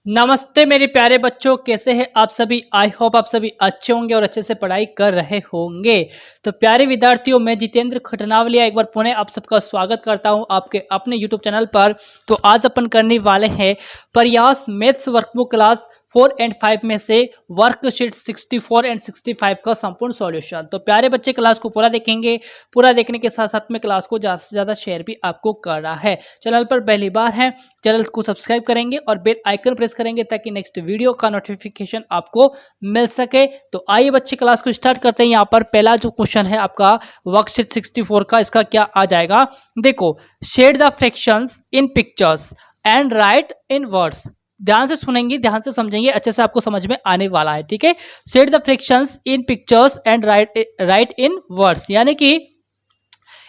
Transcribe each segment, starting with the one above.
नमस्ते मेरे प्यारे बच्चों, कैसे हैं आप सभी। आई होप आप सभी अच्छे होंगे और अच्छे से पढ़ाई कर रहे होंगे। तो प्यारे विद्यार्थियों, मैं जितेंद्र खटनावलिया एक बार पुनः आप सबका स्वागत करता हूं आपके अपने यूट्यूब चैनल पर। तो आज अपन करने वाले हैं प्रयास मैथ्स वर्कबुक क्लास 4 एंड 5 में से वर्कशीट 64 एंड 65 का संपूर्ण सॉल्यूशन। तो प्यारे बच्चे, क्लास को पूरा देखेंगे। पूरा देखने के साथ साथ में क्लास को ज़्यादा से ज़्यादा शेयर भी आपको करना है। चैनल पर पहली बार है, चैनल को सब्सक्राइब करेंगे और बेल आइकन प्रेस करेंगे ताकि नेक्स्ट वीडियो का नोटिफिकेशन आपको मिल सके। तो आइए बच्चे, क्लास को स्टार्ट करते हैं। यहाँ पर पहला जो क्वेश्चन है आपका वर्कशीट 64 का, इसका क्या आ जाएगा। देखो, shade the fractions in pictures and write in words. ध्यान से सुनेंगे, ध्यान से समझेंगे, अच्छे से आपको समझ में आने वाला है। ठीक है, shade the fractions in pictures and write in words, यानी कि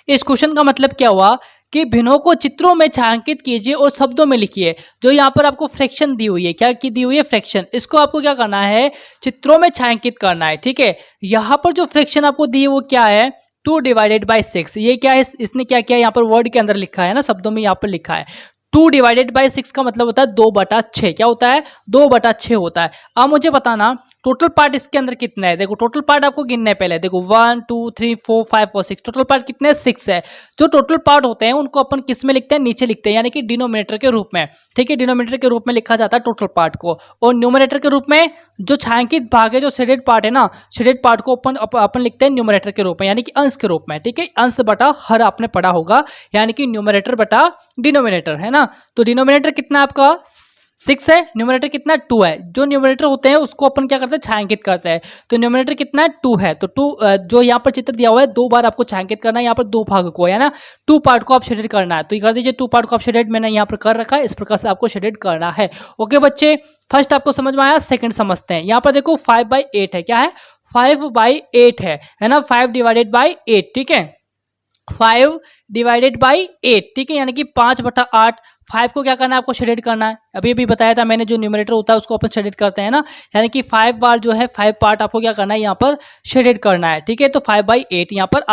इस क्वेश्चन का मतलब क्या हुआ कि भिन्नों को चित्रों में छायांकित कीजिए और शब्दों में लिखिए। जो यहाँ पर आपको फ्रैक्शन दी हुई है, क्या की दी हुई है, फ्रैक्शन, इसको आपको क्या करना है, चित्रों में छायांकित करना है। ठीक है, यहाँ पर जो फ्रैक्शन आपको दी है वो क्या है, 2/6। ये क्या है, इसने क्या किया, यहाँ पर वर्ड के अंदर लिखा है ना, शब्दों में यहाँ पर लिखा है 2/6 का मतलब होता है 2/6। क्या होता है, 2/6 होता है। अब मुझे बताना टोटल पार्ट इसके अंदर कितना है। देखो, टोटल पार्ट आपको गिनना है पहले। देखो 1 2 3 4 5 और 6, टोटल पार्ट कितने हैं, 6 है। जो टोटल पार्ट होते हैं उनको अपन किस में लिखते हैं, नीचे लिखते हैं, यानी कि डिनोमिनेटर के रूप में। ठीक है, डिनोमिनेटर के रूप में लिखा जाता है टोटल पार्ट को, और न्यूमरेटर के रूप में जो छायांकित भाग है, जो शेडेड पार्ट है ना, शेडेड पार्ट को अपन लिखते हैं न्यूमरेटर के रूप में, यानी कि अंश के रूप में। ठीक है, अंश बटा हर आपने पढ़ा होगा, यानी कि न्यूमरेटर बटा डिनोमिनेटर, है ना। तो डिनोमिनेटर कितना आपका 6 है, न्यूमरेटर कितना 2 है। जो न्यूमरेटर होते हैं उसको अपन क्या करते हैं, छायांकित करते हैं। तो न्यूमरेटर कितना है, 2 है। तो 2 जो यहाँ पर चित्र दिया हुआ है, 2 बार आपको छायांकित करना है, यहाँ पर 2 भाग को, है ना, 2 पार्ट को आप शेडेड करना है। तो ये कर दीजिए, 2 पार्ट को आप शेडेड मैंने यहाँ पर कर रखा है, इस प्रकार से आपको शेडेड करना है। ओके बच्चे, फर्स्ट आपको समझ में आया, सेकंड समझते हैं। यहाँ पर देखो 5/8 है, क्या है, 5/8 है ना, 5/8। ठीक है, 5/8, ठीक है, यानी कि 5/8। 5 को क्या करना है, आपको शेडेड करना है। अभी अभी बताया था मैंने, जो न्यूमरेटर होता है उसको अपन शेडेड करते हैं ना, यानी कि 5 बार जो है 5 पार्ट आपको क्या करना है, यहाँ पर शेडेड करना है। ठीक है, तो 5/8 यहाँ पर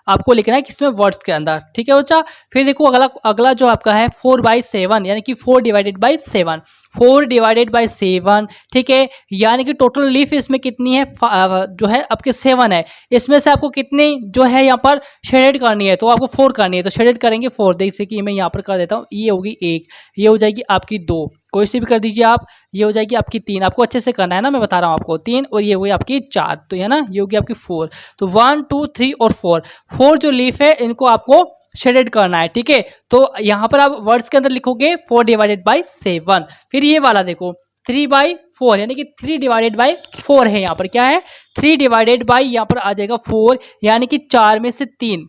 आपको लिखना है, किसमें, वर्ड्स के अंदर। ठीक है बच्चा, फिर देखो अगला जो आपका है 4/7, यानी कि 4/7, 4/7। ठीक है, यानी कि टोटल लीफ इसमें कितनी है, जो है आपके 7 है। इसमें से आपको कितनी जो है यहाँ पर शेडेड करनी है, तो आपको 4 करनी है। तो शेडेड करेंगे 4, जैसे कि मैं यहाँ पर कर देता हूँ। ये होगी 1, ये हो जाएगी आपकी 2, कोई सी भी कर दीजिए आप। ये हो जाएगी आपकी 3, आपको अच्छे से करना है ना, मैं बता रहा हूँ आपको, 3, और ये हुई आपकी 4, तो है ना, ये होगी आपकी 4। तो 1 2 3 और 4 जो लीफ है इनको आपको शेडेड करना है। ठीक है, तो यहाँ पर आप वर्ड्स के अंदर लिखोगे 4/7। फिर ये वाला देखो 3/4, यानी कि 3/4 है। यहाँ पर क्या है, 3/ यहाँ पर आ जाएगा 4, यानी कि 4 में से 3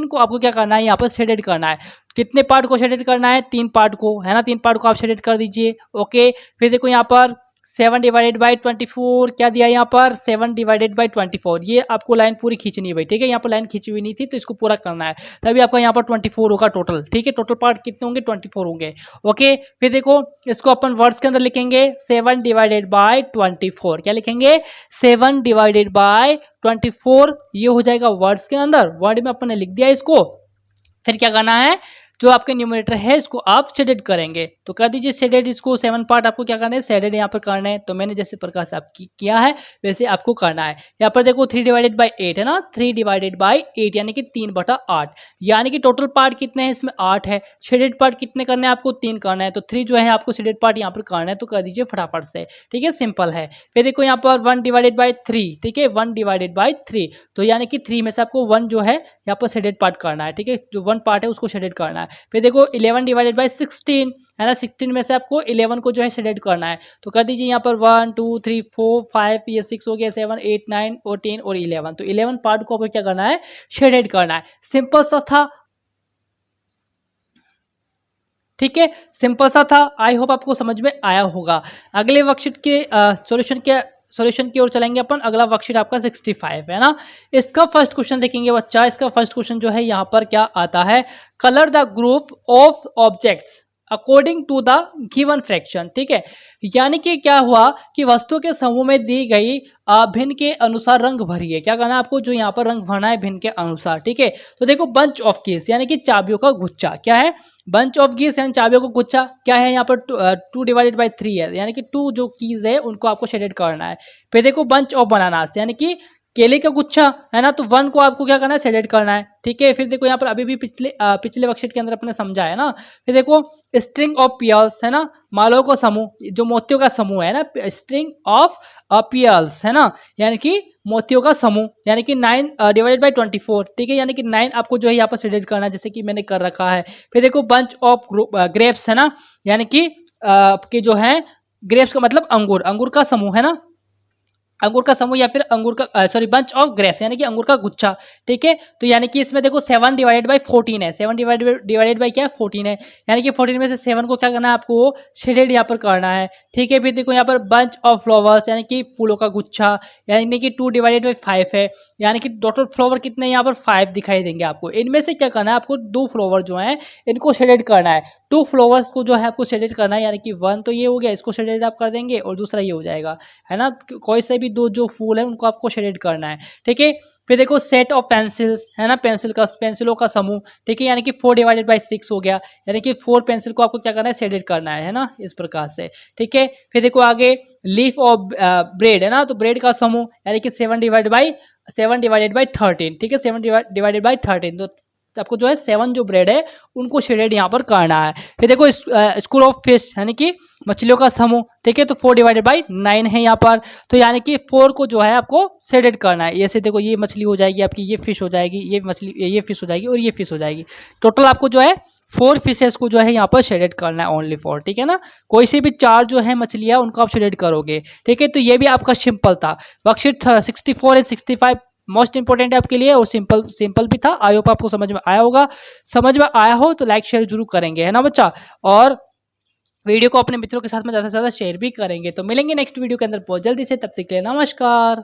को आपको क्या करना है, यहाँ पर शेडेड करना है। कितने पार्ट को शेडेड करना है, 3 पार्ट को, है ना, 3 पार्ट को आप शेडेड कर दीजिए। ओके, फिर देखो यहाँ पर 7/24 क्या दिया, यहाँ पर 7/24। ये आपको लाइन पूरी खींचनी है भाई। ठीक है, यहाँ पर लाइन खींची हुई नहीं थी, तो इसको पूरा करना है, तभी आपका यहाँ पर 24 होगा टोटल। ठीक है, टोटल पार्ट कितने होंगे, 24 होंगे। ओके, फिर देखो इसको अपन वर्ड्स के अंदर लिखेंगे 7/24। क्या लिखेंगे, 7/24। ये हो जाएगा वर्ड्स के अंदर, वर्ड में अपन ने लिख दिया इसको। फिर क्या करना है, जो आपके न्यूमरेटर है इसको आप शेडेड करेंगे। तो कर दीजिए शेडेड, इसको 7 पार्ट आपको क्या करना है, शेडेड यहाँ पर करना है। तो मैंने जैसे प्रकार से आपकी किया है वैसे आपको करना है। यहाँ पर देखो 3/8 है ना, 3/8 यानी कि 3/8, यानी कि टोटल पार्ट कितने हैं, इसमें 8 है। शेडेड पार्ट कितने करने हैं, आपको 3 करना है। तो 3 जो है आपको शेडेड पार्ट यहाँ पर करना है, तो कर दीजिए फटाफट से। ठीक है, सिंपल है। फिर देखो यहाँ पर 1/3, ठीक है, 1/3, तो यानी कि 3 में से आपको 1 जो है यहाँ पर शेडेड पार्ट करना है। ठीक है, जो 1 पार्ट है उसको शेडेड करना है। फिर देखो 11/16 है ना, 16 में से आपको 11 को जो है शेडेड करना है। तो कर दीजिए यहाँ पर 1 2 3 4 5, ये 6 हो गया, 7 8 9 और 10 और 11। तो 11 पार्ट को आपको क्या करना है, शेडेड करना है। सिंपल सा था। ठीक है, सिंपल सा था। आई होप आपको समझ में आया होगा। अगले वर्कशीट के सॉल्यूशन की ओर चलेंगे अपन। अगला वर्कशीट आपका 65 है ना। इसका फर्स्ट क्वेश्चन देखेंगे बच्चा। इसका फर्स्ट क्वेश्चन जो है यहाँ पर क्या आता है, colour the group of objects according to the given fraction. ठीक है, यानी कि क्या हुआ कि वस्तु के समूह में दी गई भिन्न के अनुसार रंग भरिए। क्या करना है आपको, जो यहाँ पर रंग भरना है भिन्न के अनुसार। ठीक है, तो देखो बंच ऑफ कीज यानी कि चाबियों का गुच्छा। क्या है, बंच ऑफ कीज यानी चाबियों का गुच्छा। क्या है यहाँ पर 2/3 है, यानी कि 2 जो कीज है उनको आपको शेडेड करना है। फिर देखो बंच ऑफ बनानास यानी कि केले का गुच्छा है ना, तो 1 को आपको क्या करना है, शेडेड करना है। ठीक है, फिर देखो यहाँ पर अभी भी पिछले वर्कशीट के अंदर अपने समझा है ना। फिर देखो स्ट्रिंग ऑफ पियर्स है ना, मालों का समूह, जो मोतियों का समूह है ना, स्ट्रिंग ऑफ पियर्स है ना, यानी कि मोतियों का समूह, यानी कि 9/24। ठीक है, यानी कि 9 आपको जो है यहाँ पर शेडेड करना है, जैसे कि मैंने कर रखा है। फिर देखो बंच ऑफ ग्रेप्स है ना, यानी कि आपके जो है ग्रेप्स का मतलब अंगूर, अंगूर का समूह है ना, अंगूर का समूह या फिर अंगूर का सॉरी बंच ऑफ ग्रेप्स यानी कि अंगूर का गुच्छा। ठीक है, तो यानी कि इसमें देखो 7/14 है, 7 डिवाइडेड बाई क्या है, 14 है, यानी कि 14 में से 7 को क्या करना है आपको, शेडेड यहाँ पर करना है। ठीक है, फिर देखो यहाँ पर बंच ऑफ फ्लावर्स यानी कि फूलों का गुच्छा, यानी कि 2/5 है, यानी कि टोटल फ्लावर कितने यहाँ पर 5 दिखाई देंगे आपको। इनमें से क्या करना है आपको, 2 फ्लावर जो है इनको शेडेड करना है। 2 फ्लावर्स को जो है आपको शेडेड करना है, यानी कि 1 तो ये हो गया, इसको शेडेड आप कर देंगे, और दूसरा ये हो जाएगा, है ना। कोई से भी 2 जो फूल है उनको आपको शेडेड करना है। ठीक है, फिर देखो सेट ऑफ पेंसिल्स है ना, पेंसिलों का समूह। ठीक है, यानी कि 4/6 हो गया, यानी कि 4 पेंसिल को आपको क्या करना है, शेडेड करना है ना, इस प्रकार से। ठीक है, फिर देखो आगे लीफ ऑफ ब्रेड है ना, तो ब्रेड का समूह यानी कि 7/13। ठीक है, 7/13, तो आपको जो है 7 जो ब्रेड है उनको शेडेड यहाँ पर करना है। फिर देखो स्कूल ऑफ फिश यानी कि मछलियों का समूह। ठीक है, तो 4/9 है यहाँ पर, तो यानी कि 4 को जो है आपको शेडेड करना है। ये से देखो ये मछली हो जाएगी आपकी, ये फिश हो जाएगी, ये मछली, ये फिश हो जाएगी, और ये फिश हो जाएगी। टोटल आपको जो है 4 फिशेस को जो है यहाँ पर शेडेड करना है, ओनली 4। ठीक है ना, कोई से भी 4 जो है मछलियाँ उनको आप शेडेड करोगे। ठीक है, तो ये भी आपका सिंपल था। वर्कशीट 64 एंड 65 मोस्ट इंपॉर्टेंट है आपके लिए, और सिंपल भी था। आई होप आपको समझ में आया होगा। समझ में आया हो तो लाइक शेयर जरूर करेंगे, है ना बच्चा, और वीडियो को अपने मित्रों के साथ में ज़्यादा से ज़्यादा शेयर भी करेंगे। तो मिलेंगे नेक्स्ट वीडियो के अंदर बहुत जल्दी से, तब तक के लिए नमस्कार।